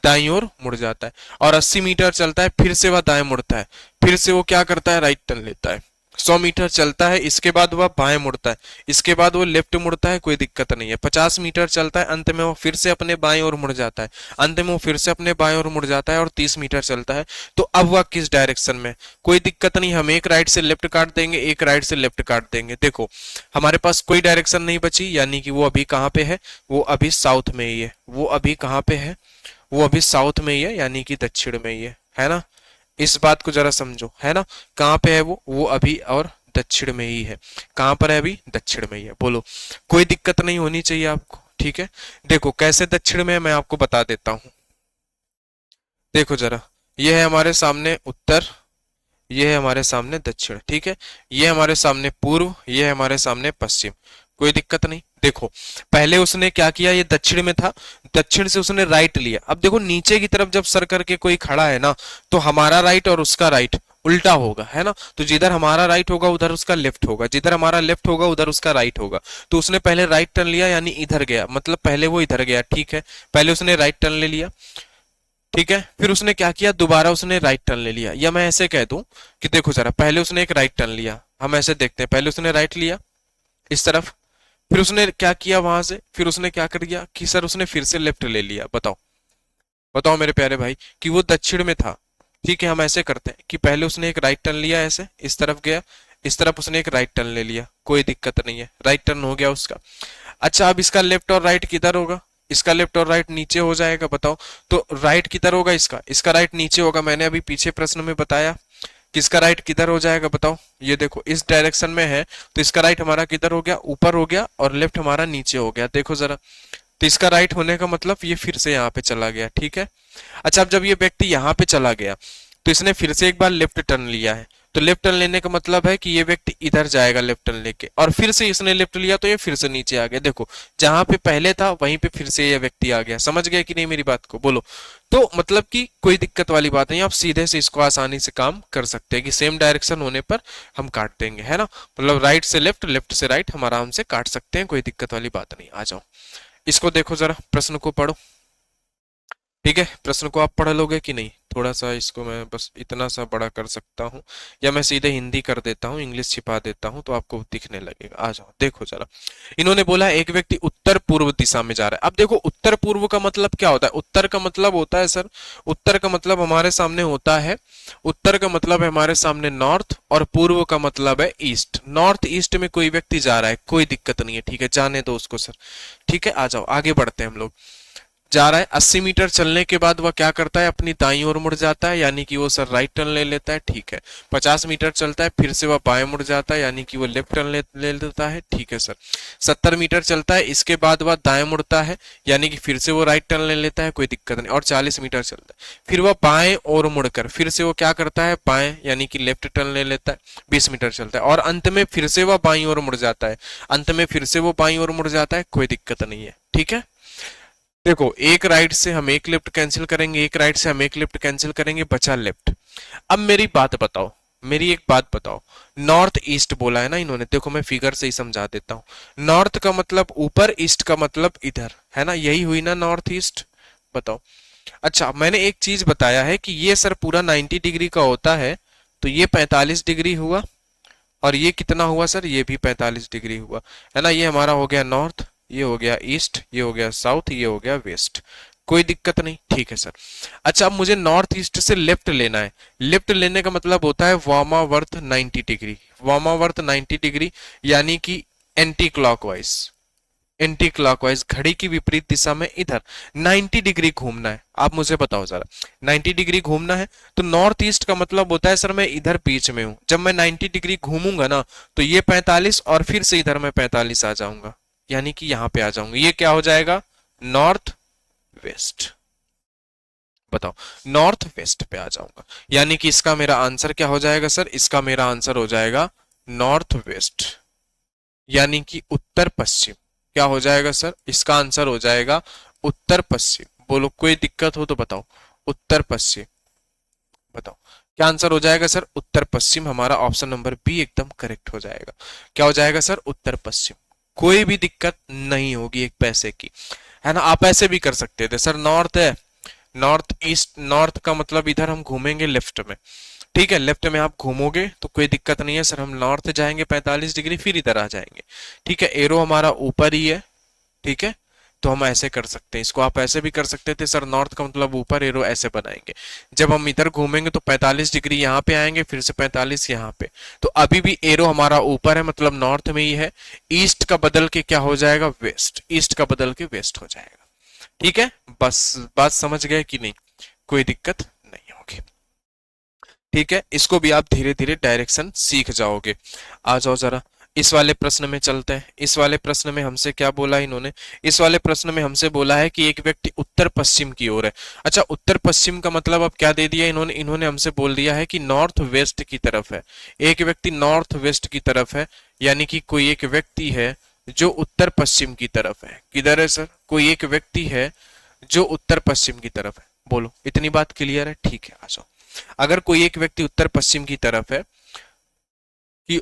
दाईं ओर मुड़ जाता है। और 80 मीटर चलता है, फिर से वह दाएं मुड़ता है, फिर से वो क्या करता है, राइट टर्न लेता है। 100 मीटर चलता है, इसके बाद वह बाएं मुड़ता है, इसके बाद वो लेफ्ट मुड़ता है, कोई दिक्कत नहीं है। 50 मीटर चलता है, अंत में वो फिर से अपने बाएं ओर मुड़ जाता है, अंत में वो फिर से अपने बाएं ओर मुड़ जाता है। और 30 मीटर चलता है, तो अब वह किस डायरेक्शन में, कोई दिक्कत नहीं, हम एक राइट से लेफ्ट काट देंगे, एक राइट से लेफ्ट काट देंगे। देखो हमारे पास कोई डायरेक्शन नहीं बची, यानी कि वो अभी कहाँ पे है, वो अभी साउथ में ही है, वो अभी कहाँ पे है, वो अभी साउथ में ही है, यानी कि दक्षिण में ही है ना। इस बात को जरा समझो, है ना, कहाँ पे है वो अभी और दक्षिण में ही है। कहाँ पर है, अभी दक्षिण में ही है। बोलो, कोई दिक्कत नहीं होनी चाहिए आपको। ठीक है, देखो कैसे दक्षिण में है मैं आपको बता देता हूं। देखो जरा, ये है हमारे सामने उत्तर, ये है हमारे सामने दक्षिण, ठीक है, ये हमारे सामने पूर्व, ये है हमारे सामने पश्चिम, कोई दिक्कत नहीं। देखो पहले उसने क्या किया, ये दक्षिण में था, दक्षिण से उसने राइट लिया। अब देखो नीचे की तरफ जब सर करके कोई खड़ा है ना, तो हमारा राइट और उसका राइट उल्टा होगा, है ना। तो जिधर हमारा राइट होगा उधर उसका लेफ्ट होगा, जिधर हमारा लेफ्ट होगा उधर उसका राइट होगा। तो उसने पहले राइट टर्न लिया यानी इधर गया, मतलब पहले वो इधर गया, ठीक है, पहले उसने राइट टर्न ले लिया, ठीक है, फिर उसने क्या किया, दोबारा उसने राइट टर्न ले लिया। या मैं ऐसे कह दूं कि देखो जरा, पहले उसने एक राइट टर्न लिया, हम ऐसे देखते हैं, पहले उसने राइट लिया इस तरफ, फिर उसने क्या किया वहां से, फिर उसने क्या कर दिया कि सर उसने फिर से लेफ्ट ले लिया। बताओ बताओ मेरे प्यारे भाई, कि वो दक्षिण में था, ठीक है, हम ऐसे करते हैं कि पहले उसने एक राइट टर्न लिया, ऐसे इस तरफ गया, इस तरफ उसने एक राइट टर्न ले लिया, कोई दिक्कत नहीं है, राइट टर्न हो गया उसका। अच्छा, अब इसका लेफ्ट और राइट किधर होगा, इसका लेफ्ट और राइट नीचे हो जाएगा। बताओ तो राइट किधर होगा, इसका इसका राइट नीचे होगा, मैंने अभी पीछे प्रश्न में बताया कि इसका राइट किधर हो जाएगा। बताओ, ये देखो इस डायरेक्शन में है, तो इसका राइट हमारा किधर हो गया, ऊपर हो गया, और लेफ्ट हमारा नीचे हो गया। देखो जरा, तो इसका राइट होने का मतलब ये फिर से यहाँ पे चला गया, ठीक है। अच्छा, अब जब ये व्यक्ति यहाँ पे चला गया तो इसने फिर से एक बार लेफ्ट टर्न लिया है, तो लेफ्ट टर्न लेने का मतलब है कि ये व्यक्ति इधर जाएगा लेफ्ट टर्न लेके, और फिर से इसने लेफ्ट लिया तो ये फिर से नीचे आ गया। देखो जहां पे पहले था वहीं पे फिर से ये व्यक्ति आ गया। समझ गया कि नहीं मेरी बात को, बोलो। तो मतलब कि कोई दिक्कत वाली बात नहीं, आप सीधे से इसको आसानी से काम कर सकते हैं कि सेम डायरेक्शन होने पर हम काट देंगे, है ना, मतलब राइट से लेफ्ट, लेफ्ट से राइट हम आराम से काट सकते हैं, कोई दिक्कत वाली बात नहीं। आ जाओ इसको देखो जरा, प्रश्न को पढ़ो, ठीक है, प्रश्न को आप पढ़ लोगे कि नहीं? थोड़ा सा इसको मैं बस इतना सा बड़ा कर सकता हूँ, या मैं सीधे हिंदी कर देता हूँ, इंग्लिश छिपा देता हूँ तो आपको दिखने लगेगा। आ जाओ देखो जरा। इन्होंने बोला एक व्यक्ति उत्तर पूर्व दिशा में जा रहा है। अब देखो उत्तर पूर्व का मतलब क्या होता है? उत्तर का मतलब होता है सर, उत्तर का मतलब हमारे सामने होता है, उत्तर का मतलब है हमारे सामने नॉर्थ, और पूर्व का मतलब है ईस्ट। नॉर्थ ईस्ट में कोई व्यक्ति जा रहा है, कोई दिक्कत नहीं है, ठीक है, जाने दो उसको सर। ठीक है, आ जाओ आगे बढ़ते हैं हम लोग। जा रहा है 80 मीटर चलने के बाद वह क्या करता है? अपनी दाईं ओर मुड़ जाता है, यानी कि वो सर राइट टर्न ले लेता है, ठीक है। 50 मीटर चलता है, फिर से वह बाएं मुड़ जाता है, यानी कि वो लेफ्ट टर्न ले लेता है, ठीक है सर। 70 मीटर चलता है, इसके बाद वह दाएं मुड़ता है, यानी कि फिर से वो राइट टर्न ले लेता है, कोई दिक्कत नहीं। और 40 मीटर चलता है, फिर वह बाएं और मुड़कर फिर से वो क्या करता है? बाएं, यानी कि लेफ्ट टर्न ले लेता है। 20 मीटर चलता है और अंत में फिर से वह बाईं ओर मुड़ जाता है, अंत में फिर से वो बाईं ओर मुड़ जाता है, कोई दिक्कत नहीं है, ठीक है। देखो एक राइट से हम एक लेफ्ट कैंसिल करेंगे, एक राइट से हम एक लेफ्ट कैंसिल करेंगे, बचा लेफ्ट। अब मेरी बात बताओ, मेरी एक बात बताओ, नॉर्थ ईस्ट बोला है ना इन्होंने, देखो मैं फिगर से ही समझा देता हूं। नॉर्थ का मतलब ऊपर, ईस्ट का मतलब इधर, है ना, यही हुई ना नॉर्थ ईस्ट? बताओ। अच्छा मैंने एक चीज बताया है कि ये सर पूरा 90 डिग्री का होता है, तो ये 45 डिग्री हुआ, और ये कितना हुआ सर? ये भी 45 डिग्री हुआ, है ना। ये हमारा हो गया नॉर्थ, ये हो गया ईस्ट, ये हो गया साउथ, ये हो गया वेस्ट, कोई दिक्कत नहीं, ठीक है सर। अच्छा अब मुझे नॉर्थ ईस्ट से लेफ्ट लेना है। लेफ्ट लेने का मतलब होता है वामावर्त 90 डिग्री, वामावर्त 90 डिग्री, यानी कि एंटी क्लॉकवाइज, एंटी क्लॉकवाइज घड़ी की विपरीत दिशा में इधर 90 डिग्री घूमना है। आप मुझे बताओ जरा, 90 डिग्री घूमना है तो नॉर्थ ईस्ट का मतलब होता है सर मैं इधर बीच में हूं, जब मैं 90 डिग्री घूमूंगा ना तो ये 45 और फिर से इधर मैं 45 आ जाऊंगा, यानी कि यहां पे आ जाऊंगा, ये क्या हो जाएगा? North west. बताओ, नॉर्थ वेस्ट पे आ जाऊंगा, यानी कि इसका मेरा आंसर क्या हो जाएगा सर? इसका मेरा आंसर हो जाएगा नॉर्थ वेस्ट, यानी कि उत्तर पश्चिम। क्या हो जाएगा सर? इसका आंसर हो जाएगा उत्तर पश्चिम। बोलो कोई दिक्कत हो तो बताओ, उत्तर पश्चिम। बताओ क्या आंसर हो जाएगा सर? उत्तर पश्चिम। हमारा ऑप्शन नंबर बी एकदम करेक्ट हो जाएगा। क्या हो जाएगा सर? उत्तर पश्चिम। कोई भी दिक्कत नहीं होगी एक पैसे की, है ना। आप ऐसे भी कर सकते थे सर, नॉर्थ है, नॉर्थ ईस्ट, नॉर्थ का मतलब इधर हम घूमेंगे लेफ्ट में, ठीक है, लेफ्ट में आप घूमोगे तो कोई दिक्कत नहीं है सर, हम नॉर्थ जाएंगे 45 डिग्री फिर इधर आ जाएंगे, ठीक है। एरो हमारा ऊपर ही है, ठीक है, तो हम ऐसे कर सकते हैं इसको। आप ऐसे भी कर सकते थे सर, नॉर्थ का मतलब ऊपर, एरो ऐसे बनाएंगे। जब हम इधर घूमेंगे तो 45 डिग्री यहाँ पे आएंगे, फिर से 45 यहाँ पे, तो अभी भी एरो हमारा ऊपर है, मतलब नॉर्थ में ही है। ईस्ट का बदल के क्या हो जाएगा? वेस्ट। ईस्ट का बदल के वेस्ट हो जाएगा, ठीक है। बस बात समझ गए कि नहीं? कोई दिक्कत नहीं होगी, ठीक है। इसको भी आप धीरे धीरे डायरेक्शन सीख जाओगे। आ जाओ जरा इस वाले प्रश्न में चलते हैं। इस वाले प्रश्न में हमसे क्या बोला इन्होंने? इस वाले प्रश्न में हमसे बोला है कि एक व्यक्ति उत्तर पश्चिम की ओर है। अच्छा उत्तर पश्चिम का मतलब अब क्या दे दिया इन्होंने? इन्होंने हमसे बोल दिया है कि नॉर्थ वेस्ट की तरफ है, एक व्यक्ति नॉर्थ वेस्ट की तरफ है, यानी कि कोई एक व्यक्ति है जो उत्तर पश्चिम की तरफ है। किधर है सर? कोई एक व्यक्ति है जो उत्तर पश्चिम की तरफ है। बोलो इतनी बात क्लियर है? ठीक है, आ जाओ। अगर कोई एक व्यक्ति उत्तर पश्चिम की तरफ है की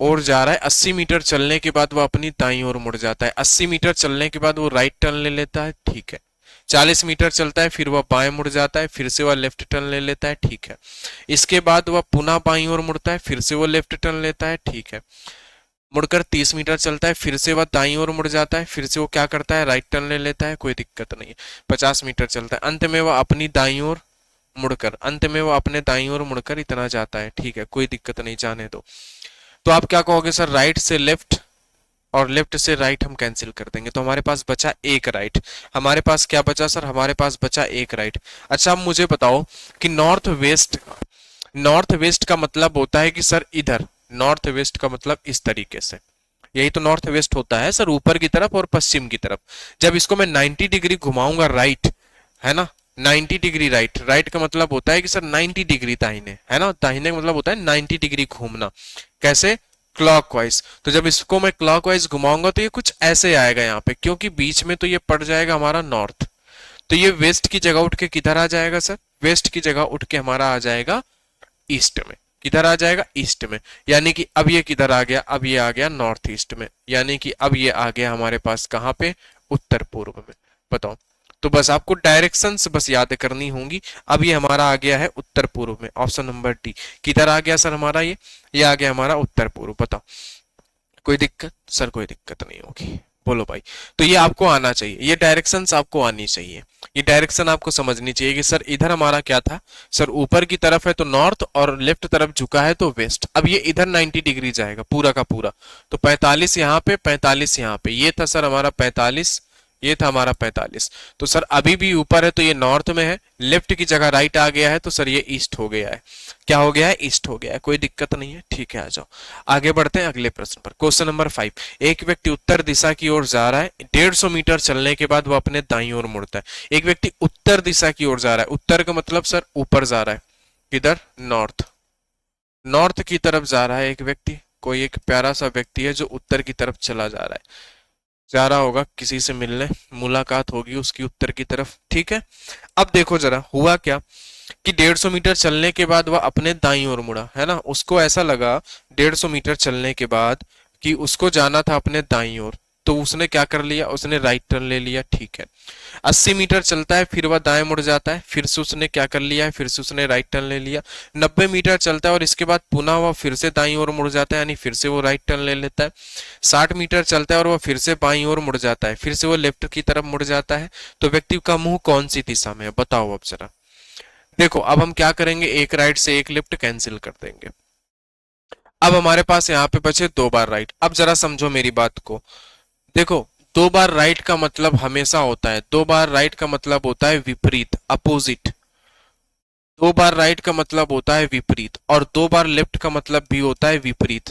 ओर जा रहा है, 80 मीटर चलने के बाद वो अपनी दाईं ओर मुड़ जाता है, 80 मीटर चलने के बाद वो राइट टर्न ले लेता है, ठीक है। 40 मीटर चलता है, फिर वह बाएं मुड़ जाता है, फिर से वह लेफ्ट टर्न ले लेता है, ठीक है। इसके बाद वह पुनः बाईं ओर मुड़ता है, फिर से वो लेफ्ट टर्न लेता है, ठीक है। मुड़कर 30 मीटर चलता है, फिर से वह दाईं ओर मुड़ जाता है, फिर से वो क्या करता है? राइट टर्न ले लेता है, कोई दिक्कत नहीं है। 50 मीटर चलता है, अंत में वह अपनी दाईं ओर मुड़कर, अंत में वो अपने दाईं ओर मुड़कर इतना जाता है, ठीक है, कोई दिक्कत नहीं, जाने दो। तो आप क्या कहोगे सर? राइट से लेफ्ट और लेफ्ट से राइट हम कैंसिल कर देंगे, तो हमारे पास बचा एक राइट। हमारे पास क्या बचा सर? हमारे पास बचा एक राइट। अच्छा अब मुझे बताओ कि नॉर्थ वेस्ट, नॉर्थ वेस्ट का मतलब होता है कि सर इधर, नॉर्थ वेस्ट का मतलब इस तरीके से, यही तो नॉर्थ वेस्ट होता है सर, ऊपर की तरफ और पश्चिम की तरफ। जब इसको मैं 90 डिग्री घुमाऊंगा राइट, है ना, 90 डिग्री राइट, राइट का मतलब होता है कि सर 90 डिग्री दाहिने, है ना, दाहिने का मतलब होता है 90 डिग्री घूमना। कैसे? क्लॉकवाइज। तो जब इसको मैं क्लॉकवाइज घुमाऊंगा तो ये कुछ ऐसे आएगा यहाँ पे, क्योंकि बीच में तो ये पड़ जाएगा हमारा नॉर्थ, तो ये वेस्ट की जगह उठ के किधर आ जाएगा सर? वेस्ट की जगह उठ के हमारा आ जाएगा ईस्ट में। किधर आ जाएगा? ईस्ट में। यानी कि अब ये किधर आ गया? अब ये आ गया नॉर्थ ईस्ट में, यानी कि अब ये आ गया हमारे पास कहाँ पे? उत्तर पूर्व में। बताओ तो बस आपको डायरेक्शंस बस याद करनी होंगी। अब ये हमारा आ गया है उत्तर पूर्व में, ऑप्शन नंबर डी। किधर आ गया सर हमारा ये आ गया हमारा उत्तर पूर्व। बताओ कोई दिक्कत सर? कोई दिक्कत नहीं होगी, बोलो भाई। तो ये आपको आना चाहिए, ये डायरेक्शंस आपको आनी चाहिए, ये डायरेक्शन आपको समझनी चाहिए कि सर इधर हमारा क्या था, सर ऊपर की तरफ है तो नॉर्थ और लेफ्ट तरफ झुका है तो वेस्ट। अब ये इधर 90 डिग्री जाएगा पूरा का पूरा, तो 45 यहाँ पे, 45 यहाँ पे, ये था सर हमारा 45, ये था हमारा 45। तो सर अभी भी ऊपर है तो ये नॉर्थ में है, लेफ्ट की जगह राइट आ गया है तो सर ये ईस्ट हो गया है। क्या हो गया है? ईस्ट हो गया है। कोई दिक्कत नहीं है, ठीक है। आ जाओ आगे बढ़ते हैं अगले प्रश्न पर। Question number 5। एक व्यक्ति उत्तर दिशा की ओर जा रहा है, 150 मीटर चलने के बाद वो अपने दाईं ओर मुड़ता है। एक व्यक्ति उत्तर दिशा की ओर जा रहा है, उत्तर का मतलब सर ऊपर जा रहा है, किधर? नॉर्थ, नॉर्थ की तरफ जा रहा है एक व्यक्ति, कोई एक प्यारा सा व्यक्ति है जो उत्तर की तरफ चला जा रहा है, जा रहा होगा किसी से मिलने, मुलाकात होगी उसकी उत्तर की तरफ, ठीक है। अब देखो जरा हुआ क्या कि 150 मीटर चलने के बाद वह अपने दाईं ओर मुड़ा, है ना। उसको ऐसा लगा 150 मीटर चलने के बाद कि उसको जाना था अपने दाईं ओर, तो उसने क्या कर लिया? उसने राइट टर्न ले लिया, ठीक है। 80 मीटर चलता है फिर वह दाएं मुड़ जाता है, फिर से उसने क्या कर लिया है? फिर से उसने राइट टर्न ले लिया। 90 मीटर चलता है और इसके बाद पुनः वह फिर से दाईं ओर मुड़ जाता है, यानी फिर से वो राइट टर्न ले लेता है। 60 मीटर चलता है और वह फिर से बाईं ओर मुड़ जाता है, फिर से वो लेफ्ट की तरफ मुड़ जाता है। तो व्यक्ति का मुंह कौन सी दिशा में है? बताओ अब जरा। देखो अब हम क्या करेंगे, एक राइट से एक लेफ्ट कैंसिल कर देंगे। अब हमारे पास यहाँ पे बचे 2 बार राइट। अब जरा समझो मेरी बात को, देखो 2 बार राइट का मतलब हमेशा होता है, 2 बार राइट का मतलब होता है विपरीत, अपोजिट। 2 बार राइट का मतलब होता है विपरीत, और 2 बार लेफ्ट का मतलब भी होता है विपरीत,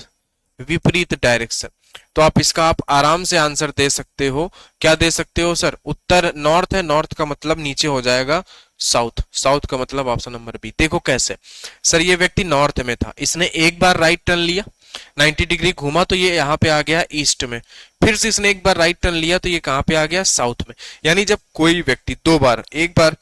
विपरीत डायरेक्शन। तो आप इसका आप आराम से आंसर दे सकते हो। क्या दे सकते हो सर? उत्तर नॉर्थ है, नॉर्थ का मतलब नीचे हो जाएगा साउथ, साउथ का मतलब ऑप्शन नंबर बी। देखो कैसे सर, ये व्यक्ति नॉर्थ में था, इसने एक बार राइट टर्न लिया, 90 डिग्री घूमा तो ये यहाँ पे आ गया ईस्ट में, फिर से इसने एक बार राइट टर्न लिया तो ये कहाँ पे आ गया? साउथ में। यानी जब कोई व्यक्ति 2 बार, एक बार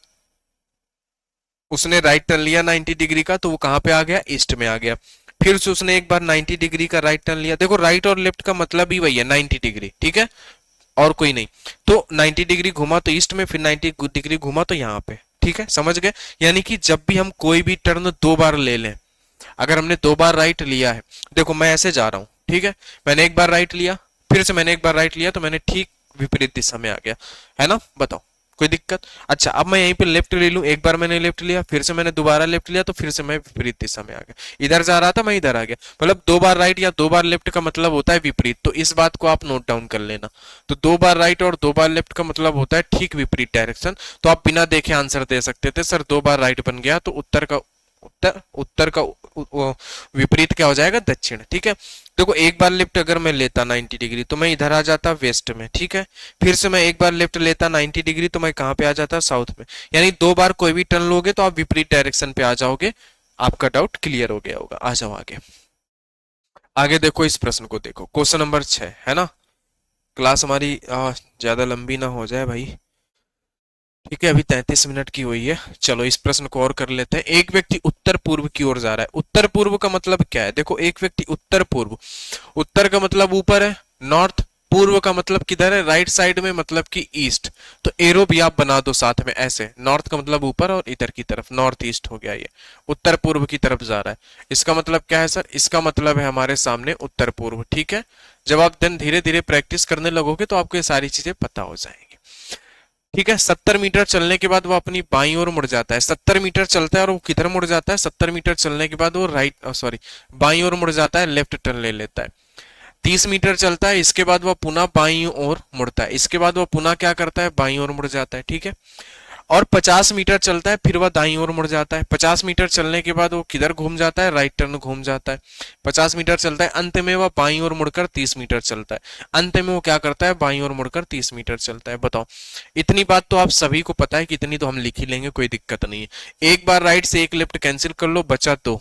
उसने राइट टर्न लिया 90 डिग्री का तो वो कहाँ पे आ गया? ईस्ट में आ गया। फिर से उसने एक बार 90 डिग्री का राइट टर्न लिया, देखो राइट और लेफ्ट का मतलब ही वही है 90 डिग्री, ठीक है, और कोई नहीं। तो 90 डिग्री घुमा तो ईस्ट में, फिर 90 डिग्री घुमा तो यहाँ पे, ठीक है, समझ गए। यानी कि जब भी हम कोई भी टर्न 2 बार ले लें, अगर हमने 2 बार राइट लिया है, देखो मैं ऐसे जा रहा हूं, ठीक है, मैंने एक बार राइट लिया, फिर से मैंने एक बार राइट लिया तो मैंने ठीक विपरीत दिशा में आ गया, है ना। बताओ कोई दिक्कत? अच्छा अब मैं यहीं पे लेफ्ट ले लूं, एक बार मैंने लेफ्ट लिया, फिर से मैंने दोबारा लेफ्ट लिया तो फिर से मैं विपरीत दिशा में आ गया, इधर जा रहा था मैं इधर आ गया। मतलब 2 बार राइट या 2 बार लेफ्ट का मतलब होता है विपरीत, तो इस बात को आप नोट डाउन कर लेना। तो 2 बार राइट और 2 बार लेफ्ट का मतलब होता है ठीक विपरीत डायरेक्शन। तो आप बिना देखे आंसर दे सकते थे सर 2 बार राइट बन गया तो उत्तर का उत्तर का विपरीत क्या हो जाएगा? दक्षिण, ठीक है। देखो एक बार लेफ्ट अगर मैं लेता 90 डिग्री तो मैं इधर आ जाता वेस्ट में, ठीक है। फिर से मैं एक बार लेफ्ट लेता 90 डिग्री तो मैं कहां पे आ जाता? साउथ में। यानी 2 बार कोई भी टर्न लोगे तो आप विपरीत डायरेक्शन पे आ जाओगे। आपका डाउट क्लियर हो गया होगा। आ जाओ आगे। आगे देखो इस प्रश्न को, देखो क्वेश्चन नंबर 6 है ना। क्लास हमारी ज्यादा लंबी ना हो जाए भाई, ठीक है। अभी 33 मिनट की हुई है। चलो इस प्रश्न को और कर लेते हैं। एक व्यक्ति उत्तर पूर्व की ओर जा रहा है। उत्तर पूर्व का मतलब क्या है? देखो एक व्यक्ति उत्तर पूर्व, उत्तर का मतलब ऊपर है नॉर्थ, पूर्व का मतलब किधर है? राइट साइड में, मतलब कि ईस्ट। तो एरो भी आप बना दो साथ में ऐसे, नॉर्थ का मतलब ऊपर और इधर की तरफ नॉर्थ ईस्ट हो गया। ये उत्तर पूर्व की तरफ जा रहा है। इसका मतलब क्या है सर? इसका मतलब है हमारे सामने उत्तर पूर्व, ठीक है। जब आप दिन धीरे धीरे प्रैक्टिस करने लगोगे तो आपको ये सारी चीजें पता हो जाएंगी, ठीक है। 70 मीटर चलने के बाद वो अपनी बाईं ओर मुड़ जाता है। 70 मीटर चलता है और वो किधर मुड़ जाता है? 70 मीटर चलने के बाद वो बाईं ओर मुड़ जाता है, लेफ्ट टर्न ले लेता है। 30 मीटर चलता है, इसके बाद वो पुनः बाईं ओर मुड़ता है, इसके बाद वो पुनः क्या करता है? बाईं ओर मुड़ जाता है, ठीक है। और 50 मीटर चलता है फिर वह दाईं ओर मुड़ जाता है। 50 मीटर चलने के बाद वो किधर घूम जाता है? राइट टर्न घूम जाता है। 50 मीटर चलता है, अंत में वह बाईं ओर मुड़कर 30 मीटर चलता है। अंत में वो क्या करता है? बाईं ओर मुड़कर 30 मीटर चलता है। बताओ, इतनी बात तो आप सभी को पता है कि इतनी तो हम लिख ही लेंगे, कोई दिक्कत नहीं है। एक बार राइट से एक लेफ्ट कैंसिल कर लो, बचा 2।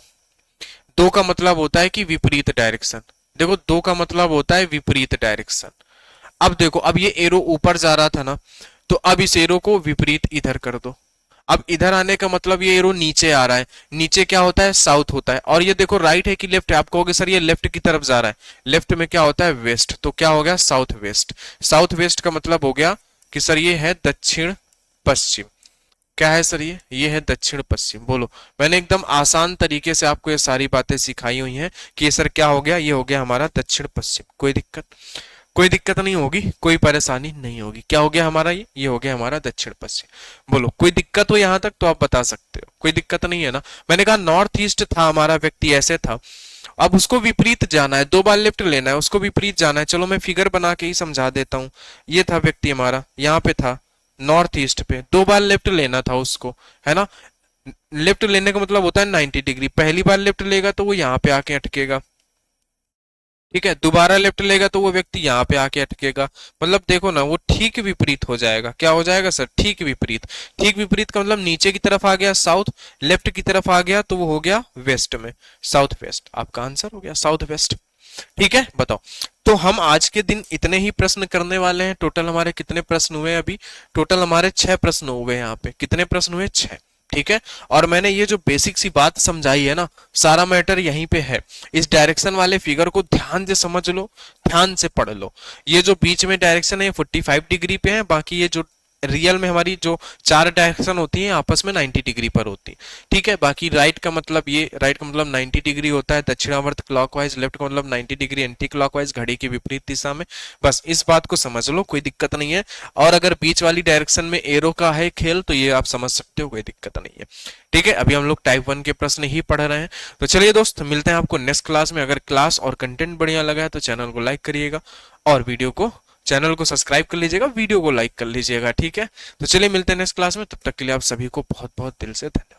2 का मतलब होता है कि विपरीत डायरेक्शन। देखो 2 का मतलब होता है विपरीत डायरेक्शन। अब देखो, अब ये एरो ऊपर जा रहा था ना, तो अब इस एरो को विपरीत इधर कर दो। अब इधर आने का मतलब ये एरो नीचे आ रहा है, नीचे क्या होता है? साउथ होता है। और ये देखो राइट है कि लेफ्ट है? आप कहोगे सर ये लेफ्ट की तरफ जा रहा है, लेफ्ट में क्या होता है? वेस्ट। तो क्या हो गया? South west. साउथ वेस्ट का मतलब हो गया कि सर ये है दक्षिण पश्चिम। क्या है सर ये है दक्षिण पश्चिम। बोलो, मैंने एकदम आसान तरीके से आपको ये सारी बातें सिखाई हुई हैं कि ये सर क्या हो गया, ये हो गया हमारा दक्षिण पश्चिम। कोई दिक्कत, कोई दिक्कत नहीं होगी, कोई परेशानी नहीं होगी। क्या हो गया हमारा ये हो गया हमारा दक्षिण पश्चिम। बोलो, कोई दिक्कत हो यहां तक तो आप बता सकते हो, कोई दिक्कत नहीं है ना। मैंने कहा नॉर्थ ईस्ट था हमारा व्यक्ति, ऐसे था, अब उसको विपरीत जाना है, 2 बार लेफ्ट लेना है, उसको विपरीत जाना है। चलो मैं फिगर बना के ही समझा देता हूं। ये था व्यक्ति हमारा, यहाँ पे था नॉर्थ ईस्ट पे, 2 बार लेफ्ट लेना था उसको, है ना। लेफ्ट लेने का मतलब होता है 90 डिग्री। पहली बार लेफ्ट लेगा तो वो यहाँ पे आके अटकेगा, ठीक है। दोबारा लेफ्ट लेगा तो वो व्यक्ति यहाँ पे आके अटकेगा। मतलब देखो ना, वो ठीक विपरीत हो जाएगा। क्या हो जाएगा सर, ठीक विपरीत। ठीक विपरीत का मतलब नीचे की तरफ आ गया साउथ, लेफ्ट की तरफ आ गया तो वो हो गया वेस्ट में, साउथ वेस्ट। आपका आंसर हो गया साउथ वेस्ट। ठीक है, बताओ। तो हम आज के दिन इतने ही प्रश्न करने वाले हैं। टोटल हमारे कितने प्रश्न हुए अभी, टोटल हमारे 6 प्रश्न हुए यहाँ पे। कितने प्रश्न हुए, 6। ठीक है, और मैंने ये जो बेसिक सी बात समझाई है ना, सारा मैटर यहीं पे है। इस डायरेक्शन वाले फिगर को ध्यान से समझ लो, ध्यान से पढ़ लो। ये जो बीच में डायरेक्शन है 45 डिग्री पे है, बाकी ये जो रियल में हमारी जो 4 डायरेक्शन होती हैं आपस में 90 डिग्री पर होती है। ठीक है, बाकी राइट का मतलब, ये राइट का मतलब 90 डिग्री होता है दक्षिणावर्त क्लॉकवाइज, लेफ्ट का मतलब 90 डिग्री एंटी क्लॉकवाइज, घड़ी की विपरीत दिशा में। बस इस बात को समझ लो, कोई दिक्कत नहीं है। और अगर बीच वाली डायरेक्शन में एरो का है खेल तो ये आप समझ सकते हो, कोई दिक्कत नहीं है। ठीक है, अभी हम लोग टाइप 1 के प्रश्न ही पढ़ रहे हैं। तो चलिए दोस्त, मिलते हैं आपको नेक्स्ट क्लास में। अगर क्लास और कंटेंट बढ़िया लगा है तो चैनल को लाइक करिएगा, और चैनल को सब्सक्राइब कर लीजिएगा, वीडियो को लाइक कर लीजिएगा। ठीक है, तो चलिए मिलते हैं नेक्स्ट क्लास में। तब तक के लिए आप सभी को बहुत बहुत दिल से धन्यवाद।